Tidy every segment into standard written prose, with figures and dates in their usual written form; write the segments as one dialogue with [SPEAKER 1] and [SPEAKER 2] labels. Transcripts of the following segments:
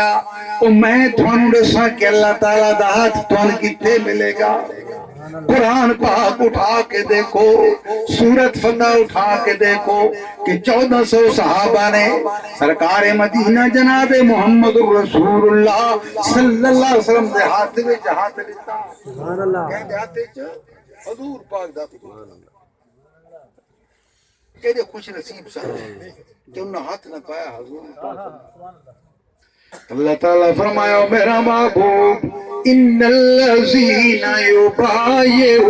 [SPEAKER 1] میں تھانوں دساں کہ اللہ تعالیٰ دا ہاتھ تھان کتے ملے گا۔ قرآن پاک اٹھا کے دیکھو، سورت فتح اٹھا کے دیکھو کہ 1400 صحابہ نے سرکار مدینہ جناب محمد رسول اللہ صلی اللہ علیہ وسلم دے ہاتھ میں ہاتھ لیتا کہتے ہاتھ حضور پاک دا کہتے خوش نصیب سا کہ انہوں نے ہاتھ نہ پایا حضور پاک۔ اللہ تعالیٰ فرمایا میرا محبوب ان الذین یبایعونک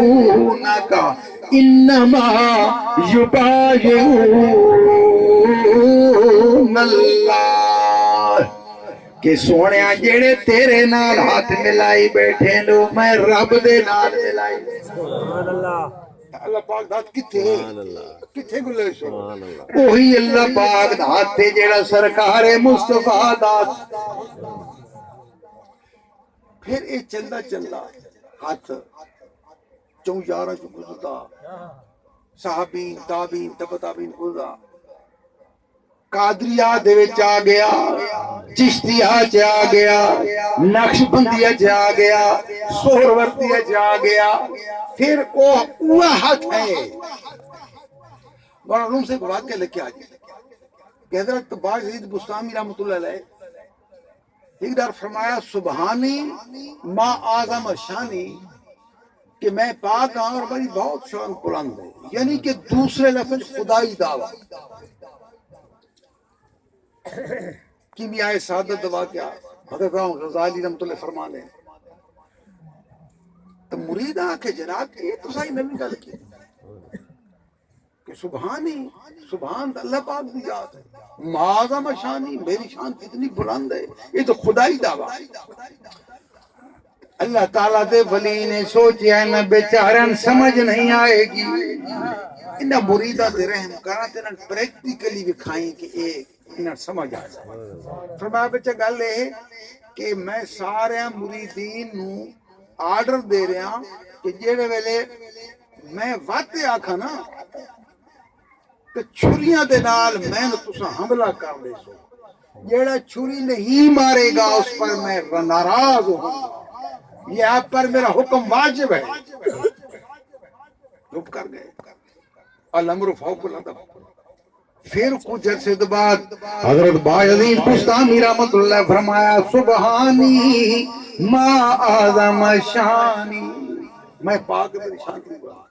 [SPEAKER 1] انما یبایعون اللہ کہ سونیا جڑے تیرے نال ہاتھ ملائی بیٹھے لو میں رب دے نال ملائی۔ سبحان اللہ۔ اللہ پاک دات کتھے گلے سو وہی اللہ پاک دات جڑا سرکار مصطفیٰ دات۔ پھر یہ چلدا چلدا ہاتھ چون یارہ جو گزردا صحابین تابین تبع تابین گزردا قادریہ دے وچ آ گیا، چشتیہ چ آ گیا، نقش بندیہ چ آ گیا، سہروردیہ چ آ گیا۔ پھر وہ ہاتھ ہے مولانا روم سے ایک واقعہ لکھے آج کہ حضرت باعزید بستامی رحمت اللہ علیہ ایک دار فرمایا سبحانی ما اعظم شانی کہ میں پاک ہوں اور بڑی بہت شان بلند ہے، یعنی کہ دوسرے لفظ خدائی دعویٰ کیمیائے سعادت دوا کیا حضرت غزالی رحمت اللہ فرمانے تو مرید آکے جناب یہ تو صحیح نبی گل کی کہ سبحانی سبحان اللہ پاک دی ذات ہے، معظم شانی میری شان کتنی بلند ہے، یہ تو خدائی دعویٰ۔ اللہ تعالیٰ دے ولی نے سوچیا نہ بیچارن سمجھ نہیں آئے گی، انہاں مریدہ دے رحم کرنا تے انہاں پریکٹیکلی دکھائیں کہ انہاں سمجھ آ جائے۔ فرمایا بچہ گل ہے کہ میں سارے مریدین نو آرڈر دے رہا کہ جیڑے ویلے میں واتے آکھا نا کہ چھریاں دے نال میں تسا حملہ کر لے سو، جیڑا چھری نہیں مارے گا اس پر میں ناراض ہوں، یہ آپ پر میرا حکم واجب ہے۔ چپ کر گئے، الامر فوق الغضب۔ پھر کچھ عرصے بعد حضرت باعزید بستامی رحمت اللہ فرمایا سبحانی ما اعظم شانی میں پاک میری شان کی بات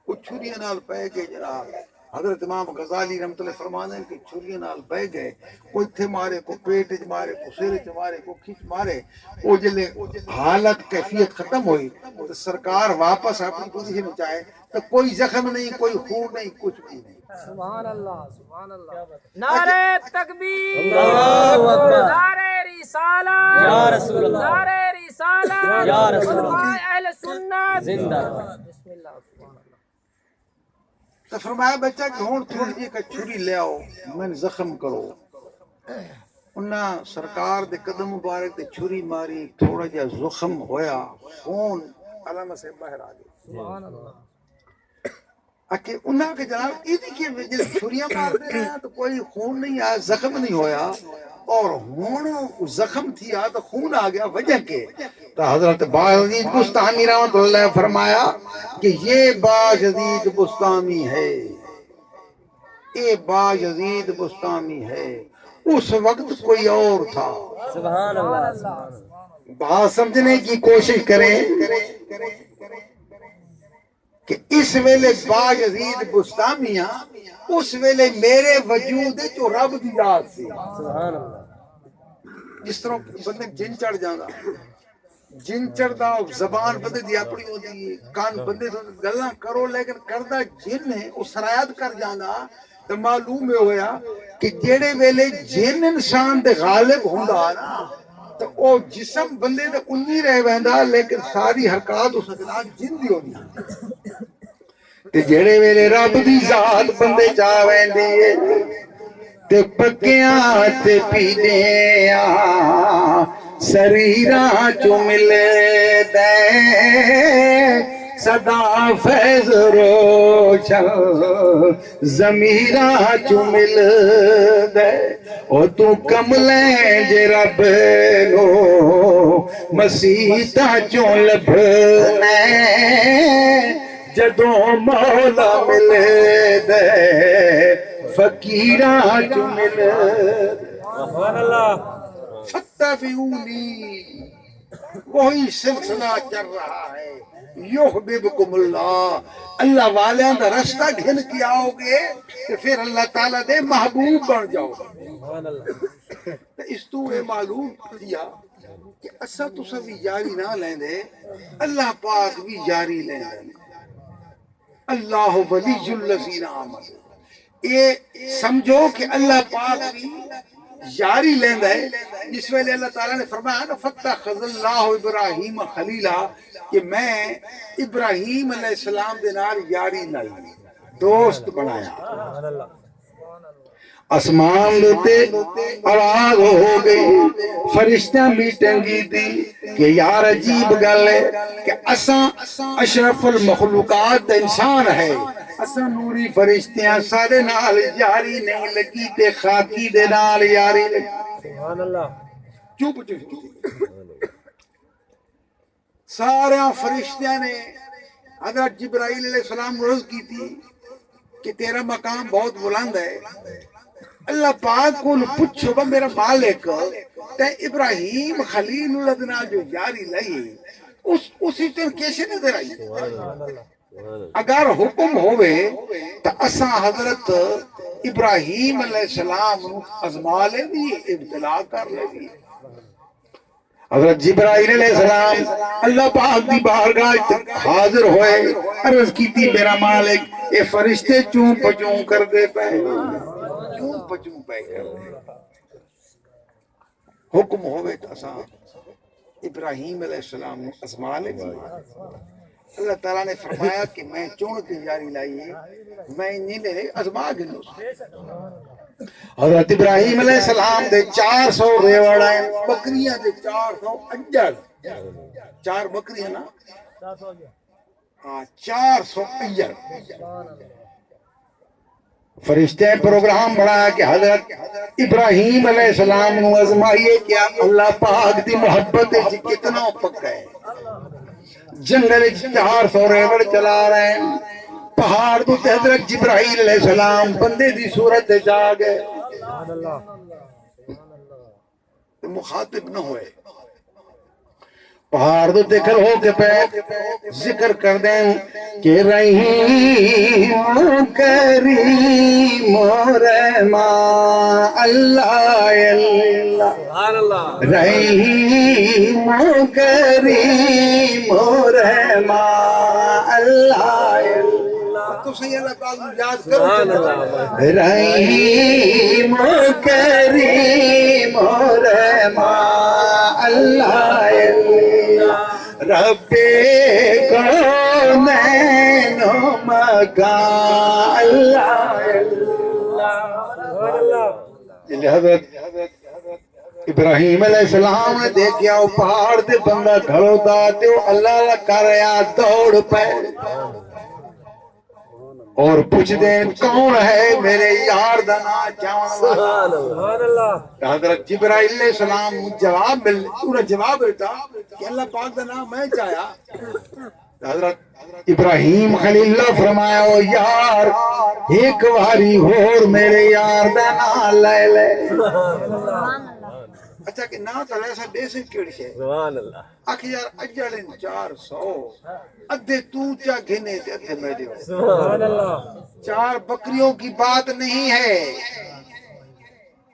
[SPEAKER 1] کچھ چھریاں نال پہ گئے جناب۔ حضرت امام غزالی رحمت اللہ فرمانے کہ چھریاں نال بہ گئے، کوئی تھے مارے، کو پیٹ چ مارے، کو سر چ مارے، کو کھچ مارے۔ وہ جلے حالت کیفیت ختم ہوئی تو سرکار واپس اپنی پوزیشن چاہے تو کوئی زخم نہیں، کوئی خون نہیں، کچھ بھی نہیں۔
[SPEAKER 2] سبحان اللہ سبحان اللہ۔ نعرہ تکبیر، اللہ اکبر، نعرہ رسالت یا رسول اللہ، نعرہ رسالت یا رسول اللہ، اہل سنت زندہ باد۔ بسم اللہ سبحان اللہ۔
[SPEAKER 1] تو فرمایا بچہ کہ ہون تھوڑی جی کا چھری لے آؤ میں زخم کرو۔ انہاں سرکار دے قدم مبارک دے چھری ماری، تھوڑا جا زخم ہویا، خون علامہ سے باہر آ گئی۔
[SPEAKER 2] سبحان اللہ۔
[SPEAKER 1] کہ انہاں کے جناب ایدی کی وجہ چھریاں مار دے رہے ہیں تو کوئی خون نہیں آیا، زخم نہیں ہویا، اور ہون زخم تھی آیا تو خون آ گیا، وجہ کے تو حضرت باعزید بستامی رحمت اللہ فرمایا کہ یہ باعزید بستامی ہے، یہ باعزید بستامی ہے، اس وقت کوئی اور تھا۔
[SPEAKER 2] سبحان اللہ۔
[SPEAKER 1] بات سمجھنے کی کوشش کریں کہ اس ویلے باعزید بستامیاں اس ویلے میرے وجود جو رب دی ذات سی۔
[SPEAKER 2] سبحان اللہ۔
[SPEAKER 1] جس طرح بندے جن چڑھ جانا، جن چڑھدا زبان بندے دی اپنی ہوتی، کان بندے تو گلاں کرو لیکن کردہ جن ہے وہ سرایت کر جانا تو معلوم ہویا کہ جیڑے ویلے جن انسان دے غالب ہوندا نا تو وہ جسم بندے دے انہی رہ ویندا لیکن ساری حرکات اس اطلاع جن دی ہونی تے جیڑے ویلے رب دی ذات بندے چاہ ویندی ہے تے پکیاں تے پیدیاں سریراں چو ملے دے صدا فیض روشن ضمیرہ چو مل دے او تو کملیں جے رب نو مسیحہ چوں لبھنے جدوں مولا ملے دے فقیرہ چوں ملے فتبعونی وہی سلسلہ چل رہا ہے یحببکم اللہ اللہ والیاں دا رستہ گھن کے آؤ گے کہ پھر اللہ تعالیٰ دے محبوب بن جاؤ گے اس تو اے معلوم کیا کہ اسا تو سبھی جاری نہ لیں دے اللہ پاک بھی جاری لیں دے اللہ ولی الذین آمنوا یہ سمجھو کہ اللہ پاک بھی جاری لیندہ ہے جس ویلے اللہ تعالیٰ نے فرمایا نا فَاتَّخَذَ اللَّهُ إِبْرَاهِيمَ خَلِيلًا کہ میں ابراہیم علیہ السلام دے نال یاری لائی دوست بنایا آسمان دوتے آواز ہو گئی فرشتہ میٹنگ کی تھی کہ یار عجیب گل ہے کہ اساں اشرف المخلوقات انسان ہے اساں نوری فرشتیاں سارے نال یاری نہیں لگی تے خاکی دے نال یاری لگی سبحان اللہ چوپ چوپ سارے فرشتیاں نے حضرت جبرائیل علیہ السلام روز کی تھی کہ تیرا مقام بہت بلند ہے اللہ پاک کو پوچھو با میرا مالک تے ابراہیم خلیل اللہ دنا جو یاری لئی اسی طرح کیسے نظر آئی اگر حکم ہوئے تو اساں حضرت ابراہیم علیہ السلام ازما لے بھی ابتلا کر لے بھی حضرت جبرائیل علیہ السلام اللہ پاک دی بارگاہ حاضر ہوئے عرض کی تھی میرا مالک اے فرشتے چون پچون کر دے پہ چون پچون پہ کر دے حکم ہوئے تو اساں ابراہیم علیہ السلام ازما لے بھی اللہ تعالیٰ نے فرمایا کہ میں چون کی جاری لائی میں انہیں لے ازما گنو حضرت ابراہیم علیہ السلام دے 400 ریوڑ آئیں بکریاں دے 400 اجڑ 4 بکریاں نا 400 اجڑ فرشتے پروگرام بڑھایا کہ حضرت ابراہیم علیہ السلام نو ازمائیے کیا اللہ پاک دی محبت کتنا پکا ہے جنگل 400 ریوڑ چلا رہے ہیں پہاڑ تو حضرت جبرائیل علیہ السلام بندے دی صورت جا گئے مخاطب نہ ہوئے پہاڑ تو دیکھر ہو کے پہ ذکر کر دیں کہ رحیم کریم رحمان اللہ رحیم کریم رحمان اللہ تو صحیح اللہ تعالیٰ یاد کرو رحیم کریم رحمان اللہ رب کونین و مکان اللہ حضرت ابراہیم علیہ السلام نے دیکھیا وہ پہاڑ دے بندہ کھڑو دا تے اللہ کر رہا دوڑ پہ اور پوچھ دیں کون ہے میرے یار دنا جان والا حضرت جبرائیل علیہ السلام جواب مل پورا جواب دیتا کہ اللہ پاک دنا میں چاہیا حضرت ابراہیم خلیل اللہ فرمایا او یار ایک واری اور میرے یار دنا لے لے اچھا کہ نا تو ایسا دے سے کیڑی ہے آکھ یار اجڑن 400 ادھے تو چا گھنے تے ادھے میں دیو 4 بکریوں کی بات نہیں ہے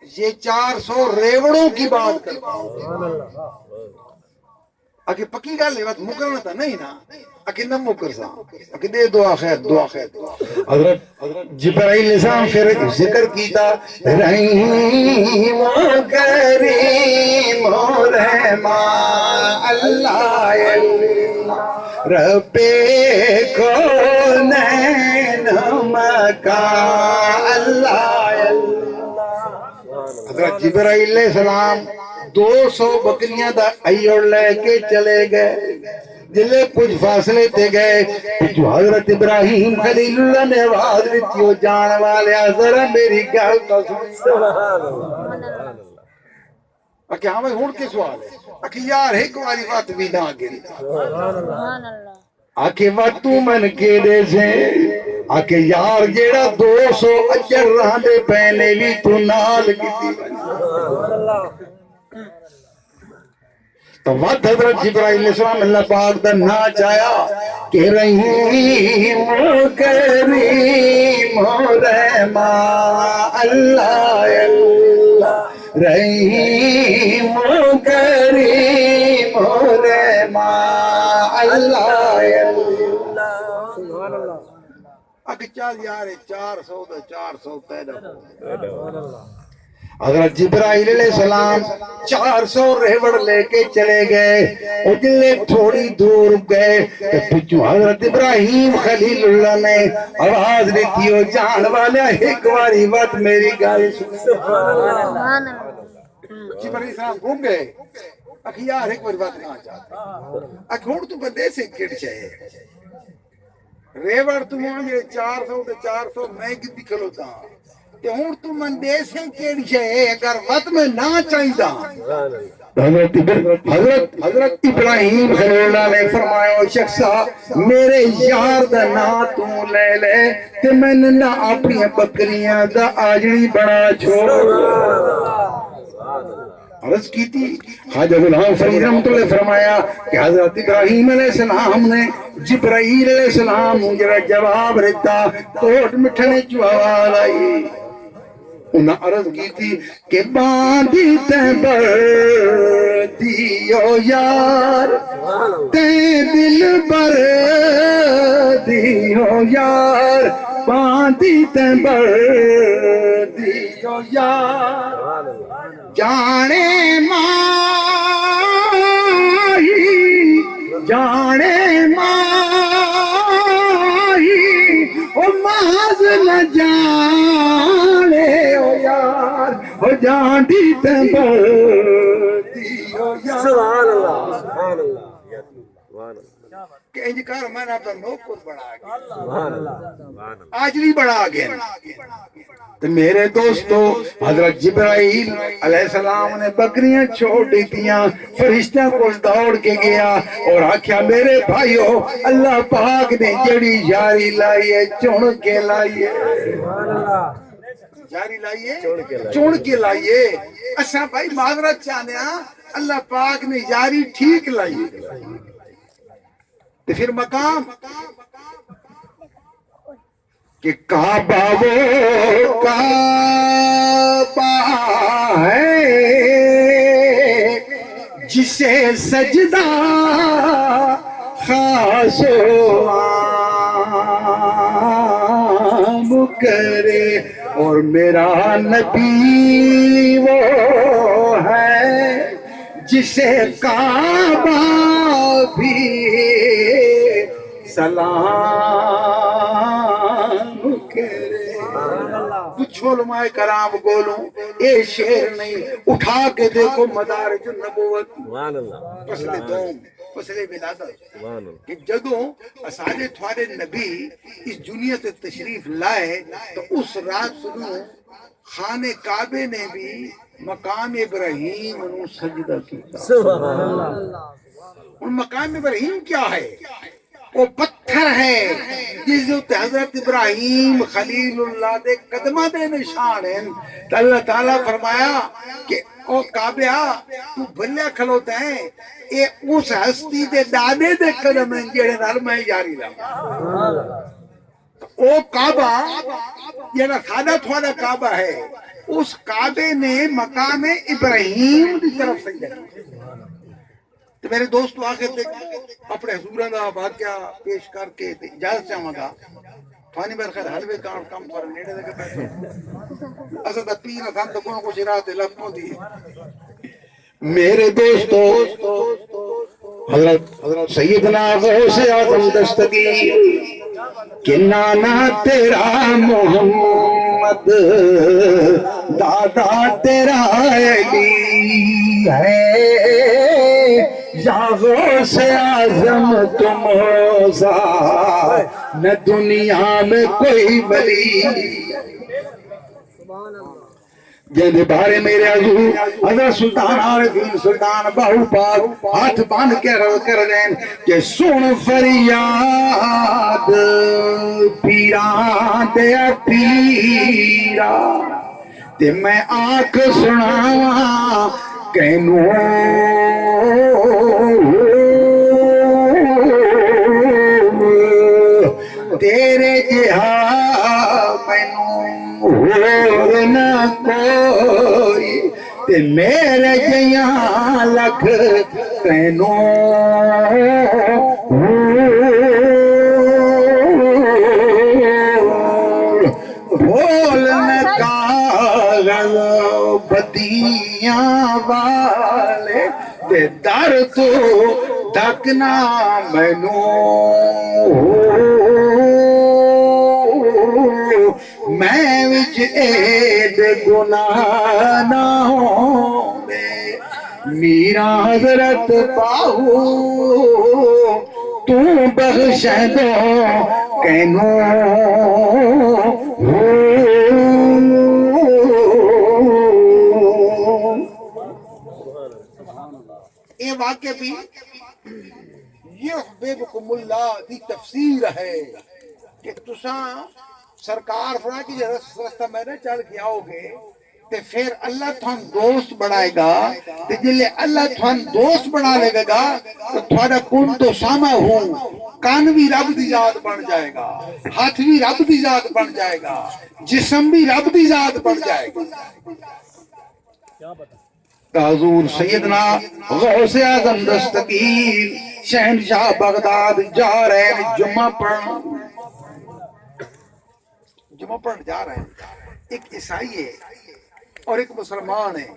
[SPEAKER 1] یہ 400 ریوڑوں کی بات کرتا ہوں آکھ پکی گا لے بات مکرنا تھا نہیں نا آکھ نہ مکر سا آکھ دے دعا خیر دعا خیر حضرت جبرائیل السلام پھر ذکر کیتا رحیم و کریم و رحمان اللہ رب کونین مکان اللہ حضرت جبرائیل علیہ السلام 200 بکریاں دا ایڑ لے کے چلے گئے جلے کچھ فاصلے تے گئے جو حضرت ابراہیم خلیل اللہ نے آواز دیتی ہو جان والے ذرا میری گل تو سن اکھے ہاں میں ہون کے سوال ہے اکھے یار ایک واری بات بھی نہ گری آکے وقتو من کے دے سے آکے یار جیڑا 200 اجر رہنے پہنے بھی تو نال کی تھی تو وقت حضرت جبرائیل علیہ السلام اللہ پاک دا نا چاہیا کہ رحیم کریم رحمان اللہ اللہ رحیم کریم رحمان اللہ اللہ اگر چال یار 400 تو 400 پیدا حضرت جبرائیل علیہ السلام 400 ریوڑ لے کے چلے گئے اجلے تھوڑی دور گئے پچھو حضرت ابراہیم خلیل اللہ نے آواز دیتی ہو جان والے ایک واری بات میری گالی سبحان اللہ جبرائیل السلام گھوم گئے اکھی یار ایک واری بات نہ چاہتا اکھوڑ تو بندے سے کٹ چاہے ریوڑ تم آنگے 400 تو 400 میں کتی کھلوتا کہ ہوں تو من دے سے کیڑی ہے اگر وقت میں نہ چاہیدہ حضرت ابراہیم خلیل اللہ نے فرمایا شخصا میرے یار دا نا تو لے لے کہ میں نے نہ اپنی بکریاں دا آجڑی بنا چھوڑ عرض کی تھی خواجہ غلام فرید رحمت اللہ فرمایا کہ حضرت ابراہیم علیہ السلام نے جبرائیل علیہ السلام جرا جواب رہتا کوٹ مٹھنے جو آواز آئی انہاں عرض کی تھی کہ باندھی تے بر دیو یار تے دل بر دیو یار باندھی تے بر دیو یار جانے ماہی او ماز نہ جانے او یار او جان دی تمبر دیو یار سبحان اللہ سبحان اللہ کہ انجکار میں نے اپنا نوکر بڑھا گیا آجری بڑھا گیا تو میرے دوستو حضرت جبرائیل علیہ السلام نے بکریاں چھوڑ دیتیاں فرشتہ کو دوڑ کے گیا اور آکھیا میرے بھائیو اللہ پاک نے جڑی یاری لائیے چون کے لائیے جاری لائیے چون کے لائیے اچھا بھائی معذرت چاہنے اللہ پاک نے یاری ٹھیک لائیے تو پھر مقام کہ کعبہ وہ کعبہ ہے جسے سجدہ خاص و عام کرے اور میرا نبی وہ ہے جسے کعبہ بھی سلام کرے پوچھو علماء کرام گولوں اے شعر نہیں اٹھا کے دیکھو مدارج النبوت فصل دوم فصل ولادت کہ جدوں اساجے تھوڑے نبی اس دنیا تے تشریف لائے تو اس رات سنو خانے کعبے نے بھی مقام ابراہیم انہوں سجدہ کیتا سبحان اللہ ان مقام ابراہیم کیا ہے وہ پتھر ہے جس جو حضرت ابراہیم خلیل اللہ دے قدمہ دے نشان ہیں تو اللہ تعالیٰ فرمایا کہ او کعبہ تو بھلیا کھلوتا ہے اے اس ہستی دے دادے دے قدم ہیں جیڑے نال میں جاری رہا او کعبہ جیڑا سادہ تھوڑا کعبہ ہے اس کعبے نے مقام ابراہیم دی طرف سجدہ کیا تو میرے دوست آخر تک اپنے حضورہ دا واقعہ پیش کر کے اجازت چاہوں گا تھوانی بیر خیر حلوے کام پر نیڑے دے کے پیسے اصل دا پیر اتھان تو کونوں کو شراعت لپوں دی میرے دوستو حضرت سیدنا غوث اعظم دستگیر کہ نانا تیرا محمد دادا تیرا علی ہے جاغو سے اعظم تم ہو سا نہ دنیا میں کوئی ولی جن بارے میرے حضور حضرت سلطان عارفین سلطان باہو پاک ہاتھ باندھ کے عرض کر دیں کہ سن فریاد پیران دے پیرا تے میں آنکھ سناواں کینوں تیرے جہاں مینوں ہور نہ کوئی تے میرے جیاں لکھ کینوں بھول نہ کاغذ بدیاں والے تے در تو تکنا مینوں میں وچ عید گناہ نہ ہوندے میرا حضرت باہو تو بخش دو کینوں یہ واقعہ بھی یہ حبیبکم اللہ دی تفسیر ہے کہ تساں سرکار فرما کہ جب رستہ میں نے چل کے آؤ گے تے پھر اللہ تھان دوست بڑھائے گا تے جلے اللہ تھان دوست بڑھا لے گا تو تھوڑا کن تو سامہ ہوں کان بھی رب دی ذات بن جائے گا ہاتھ بھی رب دی ذات بن جائے گا جسم بھی رب دی ذات بن جائے گا حضور سیدنا غوث اعظم دستگیر شہنشاہ بغداد جا رہے ہیں جمعہ پڑھنے جا رہے ہیں ایک عیسائی ہے اور ایک مسلمان ہے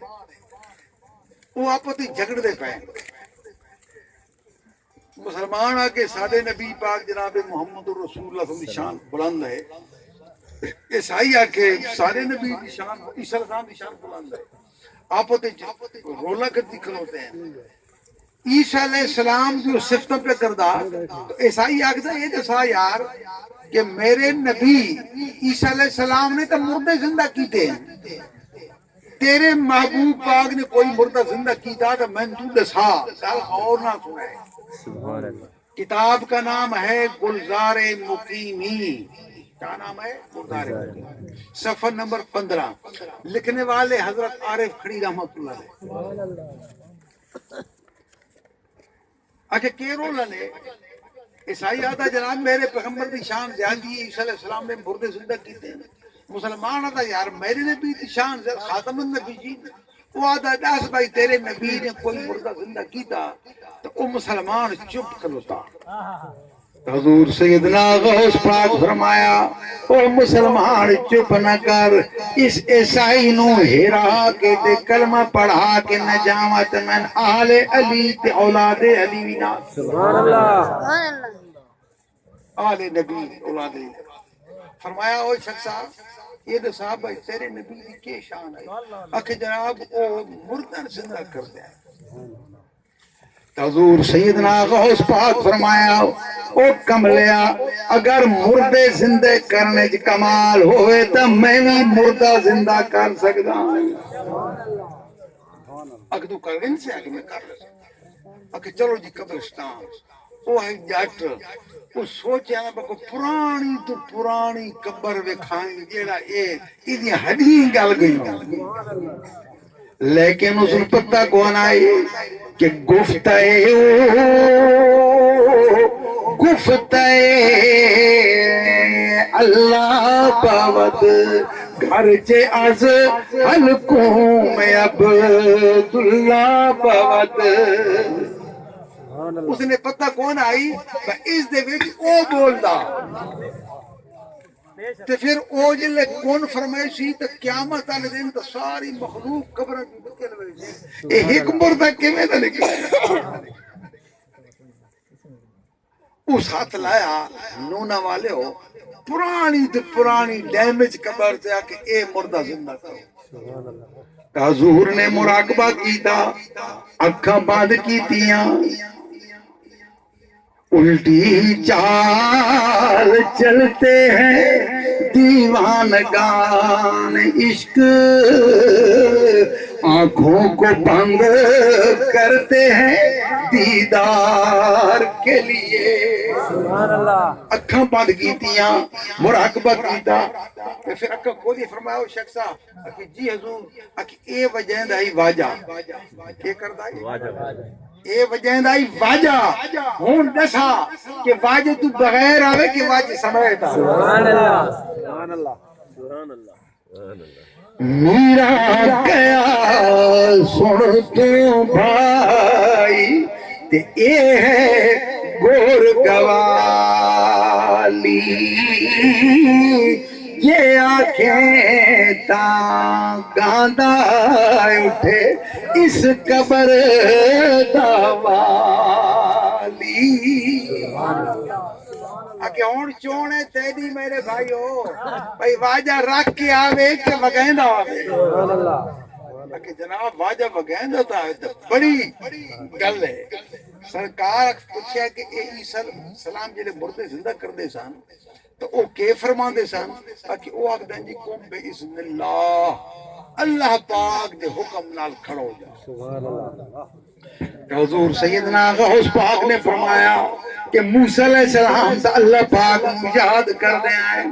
[SPEAKER 1] وہ آپس میں جھگڑ دے پے مسلمان آکے سادے نبی پاک جناب محمد رسول اللہ صلی اللہ علیہ وسلم کی شان بلند ہے عیسائی آکے سارے نبی کی شان عیسیٰ علیہ السلام کی شان بلند ہے آپس میں رولا کرتی کھلوتے ہیں عیسیٰ علیہ السلام جو صفتوں پہ کردہ تو عیسائی آکتا یہ جیسا یار کہ میرے نبی عیسیٰ علیہ السلام نے تو مردے زندہ کیتے ہیں تیرے محبوب پاک نے کوئی مردہ زندہ کیتا تو میں تو دسا کل اور نہ سنے کتاب کا نام ہے گلزار مقیمی کیا نام ہے گلزار مقیمی صفحہ نمبر 15 لکھنے والے حضرت عارف کھڑی رحمت اللہ علیہ اچھا کی رول نے عیسائی آتا جناب میرے پیغمبر دی شان زیادہ ہے عیسیٰ علیہ السلام نے مردے زندہ کیتے ہیں مسلمان آتا یار میرے نبی دی شان خاتم النبی جی وہ آتا داس بھائی تیرے نبی نے کوئی مردہ زندہ کیتا تو وہ مسلمان چپ کھلوتا حضور سیدنا غوث پاک فرمایا او مسلمان چپ نہ کر اس عیسائی نو ہرا کے تے کلمہ پڑھا کے نجامت من آل علی تے اولاد علی وینا سبحان اللہ آل نبی اولاد علی فرمایا او شخصا یہ دو صحابہ تیرے نبی کی کیا شان ہے اکھے جناب او مردن زندہ کر دیا حضور سیدنا غوث پاک فرمایا او کملیا اگر مردے زندہ کرنے کی کمال ہوئے تو میں بھی مردہ زندہ کر سکتا ہوں اگر تو کر ان سے آگے میں کر لیں اگر چلو جی قبرستان وہ ہے ڈاکٹر وہ سوچے آنا بکو پرانی تو پرانی قبر وکھائیں جیڑا یہ ہڈیاں گل گئی لیکن اس نے پتہ کون آئی کہ گفتہ اللہ پاود گھر چے از حلقوں میں عبداللہ پاود اس نے پتہ کون آئی اس دے ویڈی او بولدا تے پھر او جلے کون فرمائشی تو قیامت آنے دن تو ساری مخلوق قبرہ کی بکل ہوئی اے ایک مردہ کیویں دا نکلا اس ہاتھ لایا نونا والے ہو پرانی تے پرانی ڈیمیج قبر تے آکے اے مردہ زندہ کرو حضور نے مراقبہ کیتا اکھاں بند کیتیاں الٹی چال چلتے ہیں دیوانگان عشق آنکھوں کو بند کرتے ہیں دیدار کے لیے
[SPEAKER 2] سبحان اللہ
[SPEAKER 1] اکھاں بند کیتیاں مراقبہ کیتا پھر اکھاں کھولی فرمایا او شخصا کہ جی حضور کہ اے وجہ دائی واجہ کیا کردا ہے اے وجہ دائی واجہ ہون دسا کہ واجہ تو بغیر آوے کہ واجہ سمجھتا
[SPEAKER 2] سبحان اللہ سبحان اللہ سبحان اللہ
[SPEAKER 1] میرا گیا سن تو بھائی تے اے ہے گور گوالی یہ آنکھیں تاں گاندہ اٹھے اس قبر دوالی کہ ہون چونے تیری میرے بھائیو بھائی واجہ رکھ کے آوے کہ وگیندہ آوے
[SPEAKER 2] سبحان اللہ
[SPEAKER 1] کہ جناب واجہ وگیندہ تا بڑی گل ہے سرکار پوچھیا کہ اے عیسیٰ سلام جلے مردے زندہ کر دے سان تو او کے فرما دے سان کہ او آگ دیں جی قوم بے اذن اللہ اللہ پاک دے حکم نال کھڑو جا
[SPEAKER 2] سبحان اللہ
[SPEAKER 1] کہ حضور سیدنا غوث پاک نے فرمایا کہ موسیٰ علیہ السلام تا اللہ پاک یاد کر دے آئے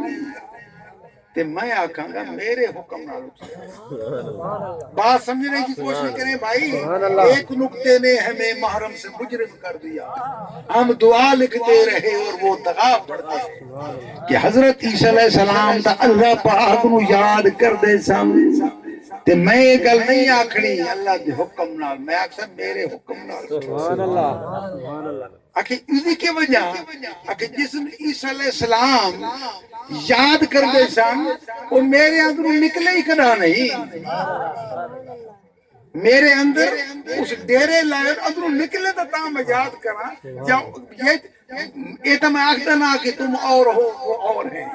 [SPEAKER 1] تے میں آکھاں گا میرے حکم نہ اٹھے بات سمجھنے کی کوشش کریں بھائی ایک نکتے نے ہمیں محرم سے مجرم کر دیا ہم دعا لکھتے رہے اور وہ دغا پڑھتے کہ حضرت عیسیٰ علیہ السلام تا اللہ پاک نو یاد کر دے سامنے تے میں یہ گل نہیں آکھنی اللہ دے حکم نال میں اکثر میرے حکم نال
[SPEAKER 2] سبحان اللہ سبحان اللہ
[SPEAKER 1] آکھیں اسی کے وجہ آکھیں جس عیسیٰ علیہ السلام یاد کر دے سن وہ میرے اندر نکلے ہی کدا نہیں میرے اندر اس ڈیرے لائے اندر نکلے تو میں یاد کرا یہ تو میں آخدا نہ کہ تم اور ہو وہ اور ہیں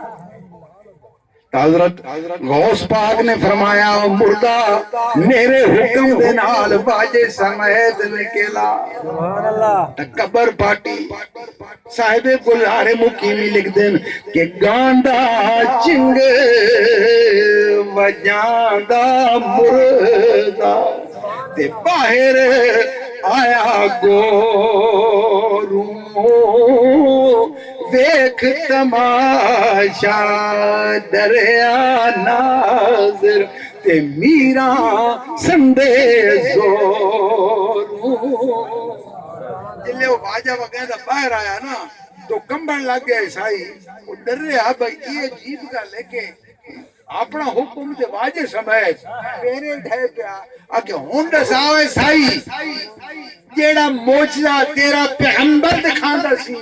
[SPEAKER 1] حضرت غوث پاک نے فرمایا مردہ میرے حکم دے نال باجے سمیت نکلا
[SPEAKER 2] سبحان اللہ
[SPEAKER 1] قبر پاٹی صاحب گلہار مقیمی لکھ دین کہ گاندا چنگ وجاندا مردہ تے باہر آیا گوروں ویکھ تماشا دریا ناظر تے میرا سندے زوروں جلے وہ واجہ وغیرہ باہر آیا نا تو کمبن لگ گیا عیسائی وہ ڈر رہا بھائی یہ عجیب کا لے کے اپنا حکم دے واجہ سمیت پیرے ڈھے پیا آکے ہونڈا ساوے سائی جیڑا موجزہ تیرا پیغمبر دکھاندہ سی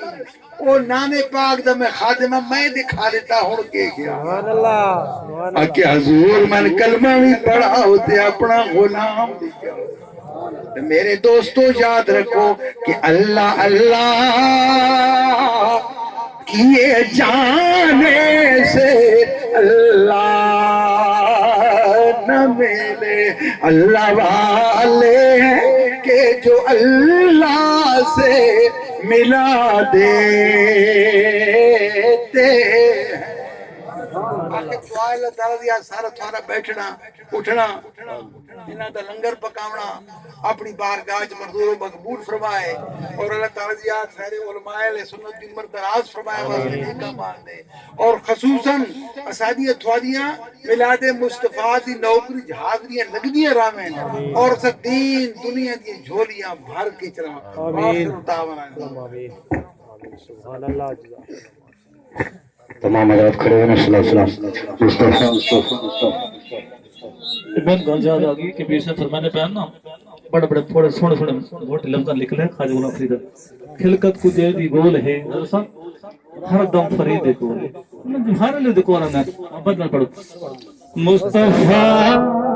[SPEAKER 1] او نانے پاک دا میں خادمہ میں دکھا دیتا ہوں کے گیا
[SPEAKER 2] سبحان اللہ
[SPEAKER 1] آکے حضور میں نے کلمہ بھی پڑھا ہوتے اپنا غلام دکھا میرے دوستو یاد رکھو کہ اللہ اللہ کیے جانے سے اللہ نہ ملے اللہ والے کہ جو اللہ سے ملا دیتے اللہ تعالیٰ دیا سارا تھوڑا بیٹھنا اٹھنا انہاں دا لنگر پکاونا اپنی بارگاہ مردور مقبول فرمائے اور اللہ تعالیٰ دیا سارے علماء علیہ سنت دی عمر دراز فرمائے واسطے کا مان دے اور خصوصاً اسادیہ تھوادیاں میلاد مصطفیٰ دی نوکری حاضریاں لگدیاں رامیں اور سب دین دنیا دی جھولیاں بھر کے چلا
[SPEAKER 2] آمین
[SPEAKER 1] آمین
[SPEAKER 2] سبحان اللہ
[SPEAKER 3] تمام حضرات کھڑے ہوئے صلی اللہ علیہ وسلم
[SPEAKER 4] میں گنجاد آگئی کہ بیشتر فرمانے پہ آنا بڑے بڑے تھوڑے سوڑے سوڑے گھوٹے لفظاں لکھ لے خواجہ غلام فرید خلقت کو دے دی گول ہے ہر دم فرید کو ہر لے دیکھو رہنا بدل پڑھو مصطفیٰ